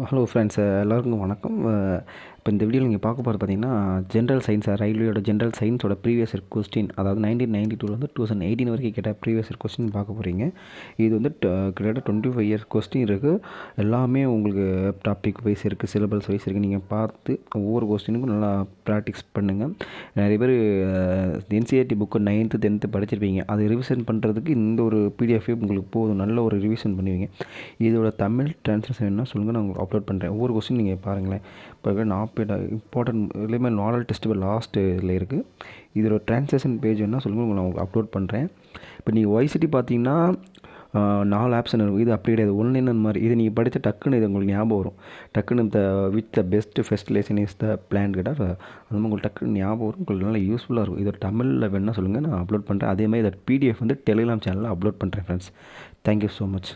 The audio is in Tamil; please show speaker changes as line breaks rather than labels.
ஹலோ ஃப்ரெண்ட்ஸ், எல்லாருக்கும் வணக்கம். இப்போ இந்த வீடியோவில் நீங்கள் பார்க்க போகிறது பார்த்தீங்கன்னா, ஜென்ரல் சயின்ஸ் ரயில்வேயோட ஜென்ரல் சயின்ஸோட ப்ரீவியஸ் இயர் கொஸ்டின், அதாவது 1992 2018 வரைக்கும் கேட்ட ப்ரீவியஸ் இயர் கொஸ்டின் பார்க்க போகிறீங்க. இது வந்து கிட்டத்தட்ட 25 இயர்ஸ் கொஸ்டின் இருக்குது. எல்லாமே உங்களுக்கு டாபிக் வைஸ் இருக்குது, சிலபஸ் வைஸ் இருக்குது. நீங்கள் பார்த்து ஒவ்வொரு கொஸ்டினுக்கும் நல்லா ப்ராக்டிஸ் பண்ணுங்கள். நிறைய பேர் என்சிஆர்டி புக்கு 9th 10th படிச்சிருப்பீங்க. அது ரிவிஷன் பண்ணுறதுக்கு இந்த ஒரு பிடிஎஃப் உங்களுக்கு போதும். நல்ல ஒரு ரிவிஷன் பண்ணுவீங்க. இதோட தமிழ் ட்ரான்ஸ்லேஷன் என்ன சொல்லுங்கள், நான் உங்களுக்கு அப்லோட் பண்ணுறேன். ஒவ்வொரு கொஸ்டின் நீங்கள் பாருங்களேன். இப்போ இம்பார்ட்டன்ட் எல்லாமே மாடல் டெஸ்ட் லாஸ்ட் இதில் இருக்குது. இதோட ட்ரான்ஸ்லேஷன் பேஜ் என்ன சொல்லுங்கள், நான் உங்களுக்கு அப்லோட் பண்ணுறேன். இப்போ நீங்கள் ஒய்சிட்டி பார்த்தீங்கன்னா 4 ஆப்ஷன் இருக்கும். இது அப்படி கிடையாது, ஒன்லைன் அந்த மாதிரி. இது நீங்கள் படித்த டக்குன்னு இது உங்களுக்கு ஞாபகம் வரும். டக்குன்னு with the best first lesson is the plan கேட்டால் அந்த மாதிரி உங்களுக்கு டக்குன்னு ஞாபகம் வரும். உங்களுக்கு நல்லா யூஸ்ஃபுல்லாக இருக்கும். இதை தமிழில் வேணால் சொல்லுங்கள், நான் அப்லோட் பண்ணுறேன். அதே மாதிரி இதை பிடிஎஃப் வந்து டெலிகிராம் சேனலில் அப்லோட் பண்ணுறேன் ஃப்ரெண்ட்ஸ். Thank you so much.